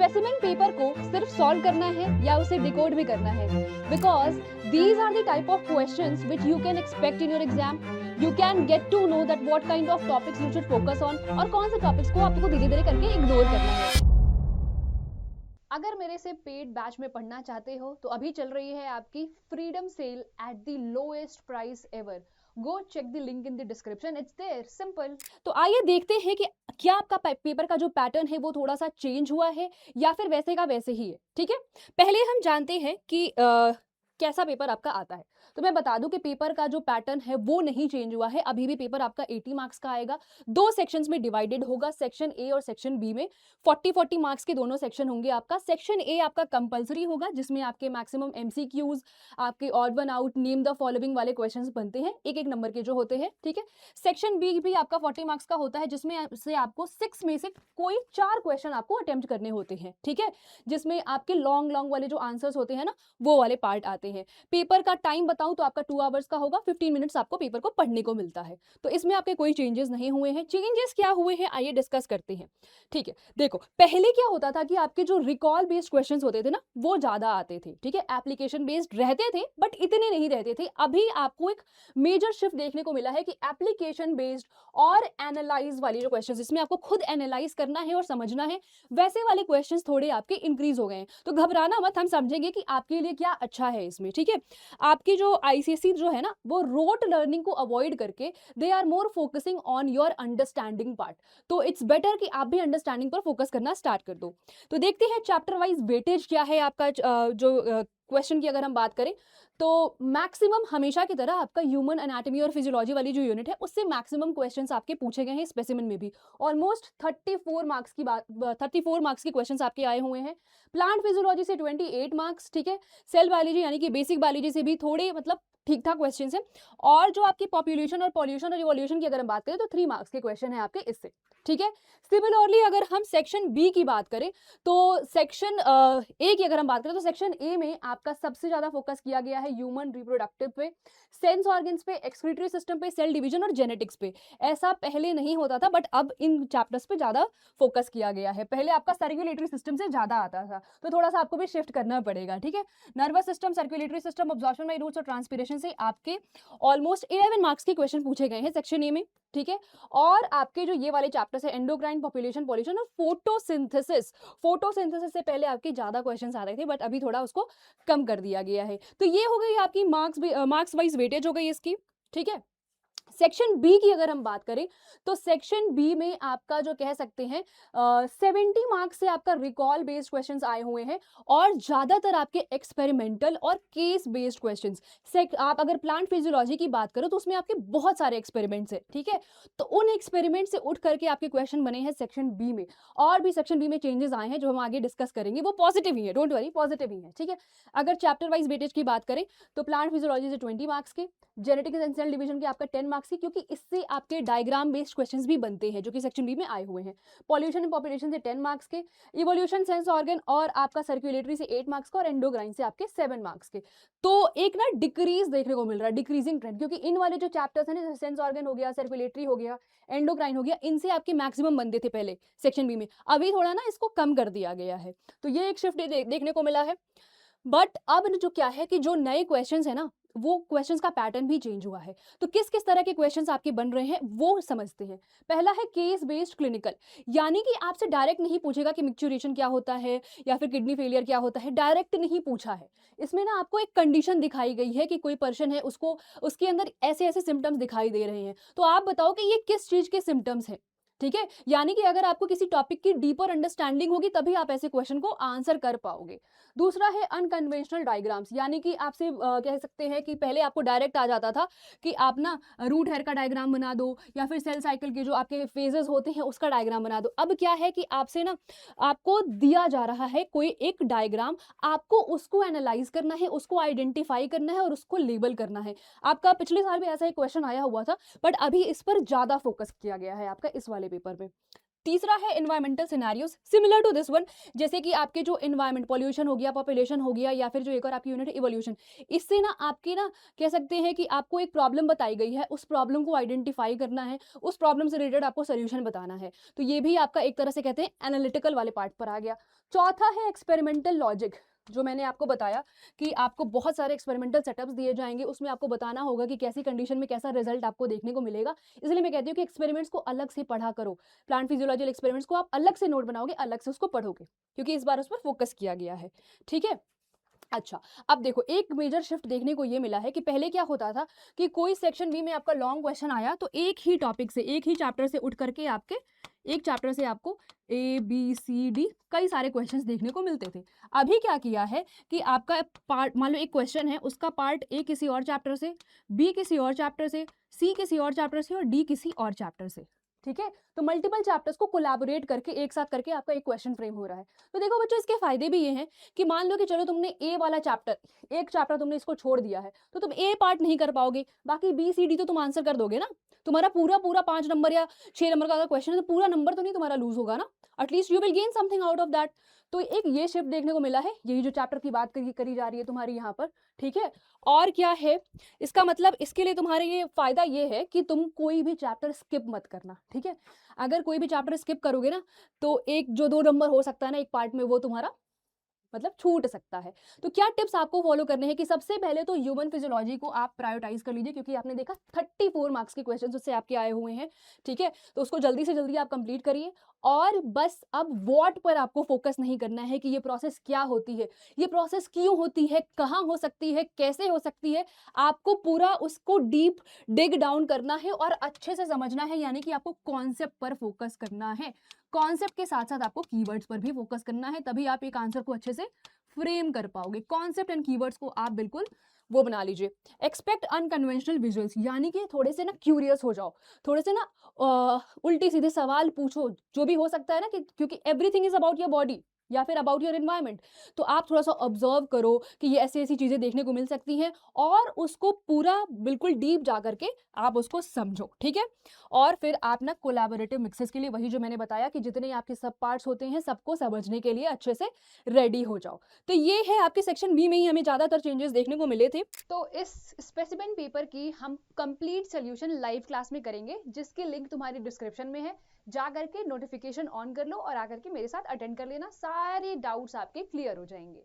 Specimen paper को सिर्फ solve करना है या उसे डिकोड भी करना है, because these are the type of questions which you can expect in your exam. You can get to know that what kind of topics you should focus on और कौन से टॉपिक्स को आपको धीरे धीरे करके इग्नोर करना है. अगर मेरे से पेड बैच में पढ़ना चाहते हो तो अभी चल रही है आपकी freedom sale at the lowest price ever. Go check the link in the description, it's there, simple. तो आइए देखते हैं कि क्या आपका पेपर का जो पैटर्न है वो थोड़ा सा चेंज हुआ है या फिर वैसे का वैसे ही है. ठीक है, पहले हम जानते हैं कि कैसा पेपर आपका आता है. तो मैं बता दूं कि पेपर का जो पैटर्न है वो नहीं चेंज हुआ है. अभी भी पेपर आपका 80 मार्क्स का आएगा. दो सेक्शंस में डिवाइडेड होगा, सेक्शन ए और सेक्शन बी में 40-40 मार्क्स के दोनों सेक्शन होंगे. आपका सेक्शन ए आपका कंपलसरी होगा जिसमें आपके मैक्सिमम एमसीक्यूज, आपके odd one out, name the following वाले क्वेश्चंस बनते हैं, एक एक नंबर के जो होते हैं. ठीक है, सेक्शन बी भी आपका 40 मार्क्स का होता है जिसमें से आपको 6 में से कोई 4 क्वेश्चन आपको अटेम्प्ट करने होते हैं. ठीक है, जिसमें आपके लॉन्ग लॉन्ग वाले जो आंसर्स होते हैं ना वो वाले पार्ट आते हैं. पेपर का टाइम बताऊं तो आपका 2 आवर्स का होगा. 15 मिनट्स आपको पेपर को पढ़ने को मिलता है. तो इसमें आपके कोई चेंजेस नहीं हुए हैं. चेंजेस क्या हुए हैं आइए डिस्कस करते हैं. ठीक है, देखो पहले क्या होता था कि आपके जो रिकॉल बेस्ड क्वेश्चंस होते थे ना वो ज्यादा आते थे. ठीक है, एप्लीकेशन बेस्ड रहते थे बट इतने नहीं रहते थे. अभी आपको एक मेजर शिफ्ट देखने को मिला है कि एप्लीकेशन बेस्ड और एनालाइज वाले जो क्वेश्चंस जिसमें आपको खुद एनालाइज करना है और समझना है वैसे वाले क्वेश्चंस थोड़े आपके इंक्रीज हो गए हैं. तो घबराना मत, हम समझेंगे कि आपके लिए क्या अच्छा है इसमें. ठीक है, आपकी जो आईसीएसई जो है ना वो रोट लर्निंग को अवॉइड करके they are more focusing on your understanding part. तो इट्स बेटर कि आप भी अंडरस्टैंडिंग पर फोकस करना स्टार्ट कर दो. तो देखते हैं चैप्टर वाइज वेटेज क्या है आपका. जो क्वेश्चन की अगर हम बात करें तो मैक्सिमम हमेशा की तरह आपका ह्यूमन एनाटॉमी और फिजियोलॉजी वाली जो यूनिट है उससे मैक्सिमम क्वेश्चंस आपके पूछे गए हैं. स्पेसिमेन में भी ऑलमोस्ट 34 मार्क्स की बात 34 मार्क्स के क्वेश्चंस आपके आए हुए हैं. प्लांट फिजियोलॉजी से 28 मार्क्स. ठीक है, सेल बायोलॉजी यानी कि बेसिक बायोलॉजी से भी थोड़े मतलब ठीक ठाक क्वेश्चन है. और जो आपकी पॉपुलेशन और पॉल्यूशन और रिवॉल्यूशन की अगर हम बात करें तो 3 मार्क्स के क्वेश्चन है आपके इससे. ठीक है, सिमिलरली अगर हम सेक्शन बी की बात करें तो सेक्शन ए की अगर हम बात करें तो सेक्शन ए में आपका सबसे ज्यादा फोकस किया गया है ह्यूमन रिप्रोडक्टिव पे, सेंस ऑर्गन्स पे, एक्सक्रीटरी सिस्टम पे, सेल डिवीजन और जेनेटिक्स पे. ऐसा पहले नहीं होता था बट अब इन चैप्टर्स पे ज्यादा फोकस किया गया है. पहले आपका सर्कुलेटरी सिस्टम से ज्यादा आता था तो थोड़ा सा आपको भी शिफ्ट करना पड़ेगा. ठीक है, nervous system, circulatory system, absorption by roots और ट्रांसपीरेशन से आपके ऑलमोस्ट 11 मार्क्स के क्वेश्चन पूछे गए हैं सेक्शन ए में. ठीक है, और आपके जो ये वाले चैप्टर्स है एंडोक्राइन, पॉपुलेशन, पॉल्यूशन और फोटोसिंथेसिस. फोटोसिंथेसिस से पहले आपके ज्यादा क्वेश्चंस आ रहे थे बट अभी थोड़ा उसको कम कर दिया गया है. तो ये हो गई आपकी मार्क्स वाइज वेटेज हो गई इसकी. ठीक है, सेक्शन बी की अगर हम बात करें तो सेक्शन बी में आपका जो कह सकते हैं 70 मार्क्स से आपका रिकॉल बेस्ड क्वेश्चंस आए हुए हैं और ज्यादातर आपके एक्सपेरिमेंटल और केस बेस्ड क्वेश्चंस. आप अगर प्लांट फिजियोलॉजी की बात करो तो उसमें आपके बहुत सारे एक्सपेरिमेंट्स है. ठीक है, तो उन एक्सपेरिमेंट से उठ करके आपके क्वेश्चन बने हैं सेक्शन बी में. और भी सेक्शन बी में चेंजेस आए हैं जो हम आगे डिस्कस करेंगे, वो पॉजिटिव ही है, डोंट वरी, पॉजिटिव ही है. ठीक है, अगर चैप्टर वाइज वेटेज की बात करें तो प्लांट फिजियोलॉजी से 20 मार्क्स के, जेनेटिक्स एंड सेल डिवीजन के आपका 10 मार्क्स की, क्योंकि इससे आपके डायग्राम बेस्ड क्वेश्चंस भी बनते हैं जो कि सेक्शन बी में आए हुए हैं. पॉल्यूशन एंड पॉपुलेशन से 10 मार्क्स के, इवोल्यूशन, सेंस ऑर्गन और आपका सर्कुलेटरी से 8 मार्क्स का और एंडोक्राइन से आपके 7 मार्क्स के. तो एक ना डिक्रीज देखने को मिल रहा है, डिक्रीजिंग ट्रेंड, क्योंकि इन वाले जो चैप्टर्स हैं ना, सेंस ऑर्गन हो गया, सर्कुलेटरी हो गया, एंडोक्राइन हो गया, इनसे आपके मैक्सिमम बनते थे पहले सेक्शन बी में. अभी थोड़ा ना इसको कम कर दिया गया है. तो ये एक शिफ्ट देखने को मिला है. बट अब जो क्या है कि जो नए क्वेश्चंस है ना वो क्वेश्चंस का पैटर्न भी चेंज हुआ है. तो किस किस तरह के क्वेश्चंस आपके बन रहे हैं वो समझते हैं. पहला है केस बेस्ड क्लिनिकल, यानी कि आपसे डायरेक्ट नहीं पूछेगा कि मिक्चुरेशन क्या होता है या फिर किडनी फेलियर क्या होता है, डायरेक्ट नहीं पूछा है. इसमें ना आपको एक कंडीशन दिखाई गई है कि कोई पर्सन है, उसको उसके अंदर ऐसे ऐसे सिम्टम्स दिखाई दे रहे हैं, तो आप बताओ कि ये किस चीज के सिम्टम्स हैं. ठीक है, यानी कि अगर आपको किसी टॉपिक की डीपर अंडरस्टैंडिंग होगी तभी आप ऐसे क्वेश्चन को आंसर कर पाओगे. दूसरा है अनकन्वेंशनल डायग्राम्स, यानी कि आपसे कह सकते हैं कि पहले आपको डायरेक्ट आ जाता था कि आप ना रूट हेयर का डायग्राम बना दो या फिर सेल साइकिल के जो आपके फेजेस होते हैं उसका डायग्राम बना दो. अब क्या है कि आपसे ना आपको दिया जा रहा है कोई एक डायग्राम, आपको उसको एनालाइज करना है, उसको आइडेंटिफाई करना है और उसको लेबल करना है. आपका पिछले साल भी ऐसा एक क्वेश्चन आया हुआ था बट अभी इस पर ज्यादा फोकस किया गया है आपका इस वाले पेपर में. तीसरा है environmental scenarios, similar to this one, जैसे कि आपके जो एनवायरमेंट, पॉल्यूशन हो गया, पॉपुलेशन हो गया, या फिर जो एक और आपकी यूनिट इवोल्यूशन। इससे ना आपकी ना कह सकते हैं कि आपको एक प्रॉब्लम बताई गई है, उस प्रॉब्लम को आइडेंटिफाई करना है, उस प्रॉब्लम से रिलेटेड आपको सोल्यूशन बताना है। तो ये भी आपका एक तरह से कहते हैं एनालिटिकल वाले पार्ट पर आ गया। चौथा है एक्सपेरिमेंटल लॉजिक, जो मैंने आपको बताया कि आपको बहुत सारे एक्सपेरिमेंटल सेटअप्स दिए जाएंगे, उसमें आपको बताना होगा कि कैसी कंडीशन में कैसा रिजल्ट आपको देखने को मिलेगा। इसलिए मैं कहती हूँ कि एक्सपेरिमेंट्स को अलग से पढ़ा करो, प्लांट फिजियोलॉजिकल एक्सपेरिमेंट्स को आप अलग से नोट बनाओगे, अलग से उसको पढ़ोगे, क्योंकि इस बार उस पर फोकस किया गया है। ठीक है, अच्छा, अब देखो एक मेजर शिफ्ट देखने को ये मिला है कि पहले क्या होता था कि कोई सेक्शन बी में आपका लॉन्ग क्वेश्चन आया तो एक ही टॉपिक से, एक ही चैप्टर से उठ करके आपके एक चैप्टर से आपको ए बी सी डी कई सारे क्वेश्चंस देखने को मिलते थे। अभी क्या किया है कि आपका पार्ट, मान लो एक क्वेश्चन है, उसका पार्ट ए किसी और चैप्टर से, बी किसी और चैप्टर से, सी किसी और चैप्टर से और डी किसी और चैप्टर से। ठीक है, तो मल्टीपल चैप्टर्स को कोलैबोरेट करके एक साथ करके आपका एक क्वेश्चन फ्रेम हो रहा है। तो देखो बच्चों, इसके फायदे भी ये हैं कि मान लो कि चलो तुमने ए वाला चैप्टर, एक चैप्टर तुमने इसको छोड़ दिया है, तो तुम ए पार्ट नहीं कर पाओगे, बाकी बी सी डी तो तुम आंसर कर दोगे ना। तुम्हारा पूरा पूरा 5 नंबर या 6 नंबर का अगर क्वेश्चन है तो पूरा नंबर तो नहीं तुम्हारा लूज होगा ना, at least you will gain something out of that. तो एक ये शिफ्ट देखने को मिला है, यही जो चैप्टर की बात करी जा रही है तुम्हारी यहाँ पर। ठीक है, और क्या है इसका मतलब, इसके लिए तुम्हारे ये फायदा ये है कि तुम कोई भी चैप्टर स्किप मत करना। ठीक है, अगर कोई भी चैप्टर स्किप करोगे ना तो एक जो 2 नंबर हो सकता है ना एक पार्ट में, वो तुम्हारा मतलब छूट सकता है। तो क्या टिप्स आपको फॉलो करने हैं कि सबसे पहले तो ह्यूमन फिजियोलॉजी को आप प्रायोरिटाइज कर लीजिए, क्योंकि आपने देखा 34 मार्क्स के क्वेश्चंस उससे आपके आए हुए हैं। ठीक है, तो उसको जल्दी से जल्दी आप कंप्लीट करिए, और बस अब व्हाट पर आपको फोकस नहीं करना है कि ये प्रोसेस क्या होती है, ये प्रोसेस क्यों होती है, कहाँ हो सकती है, कैसे हो सकती है। आपको पूरा उसको डीप डिग डाउन करना है और अच्छे से समझना है, यानी कि आपको कॉन्सेप्ट पर फोकस करना है। कॉन्सेप्ट के साथ साथ आपको कीवर्ड्स पर भी फोकस करना है, तभी आप एक आंसर को अच्छे से फ्रेम कर पाओगे। कॉन्सेप्ट एंड कीवर्ड्स को आप बिल्कुल वो बना लीजिए। एक्सपेक्ट अनकन्वेंशनल विजुअल्स, यानी कि थोड़े से ना क्यूरियस हो जाओ, थोड़े से ना उल्टे सीधे सवाल पूछो, जो भी हो सकता है ना, कि क्योंकि everything is about your body या फिर अबाउट योर एनवायरनमेंट। तो आप थोड़ा सा ऑब्जर्व करो कि ये ऐसी ऐसी चीजें देखने को मिल सकती हैं, और उसको पूरा बिल्कुल डीप जा करके आप उसको समझो। ठीक है, और फिर आप ना कोलैबोरेटिव मिक्सेस के लिए, वही जो मैंने बताया कि जितने आपके सब पार्ट्स होते हैं सबको समझने के लिए अच्छे से रेडी हो जाओ। तो ये है आपके सेक्शन बी में ही हमें ज्यादातर चेंजेस देखने को मिले थे। तो इस स्पेसिमेन पेपर की हम कंप्लीट सोल्यूशन लाइव क्लास में करेंगे, जिसकी लिंक तुम्हारी डिस्क्रिप्शन में है। जा करके नोटिफिकेशन ऑन कर लो और आकर के मेरे साथ अटेंड कर लेना, सारे डाउट्स आपके क्लियर हो जाएंगे।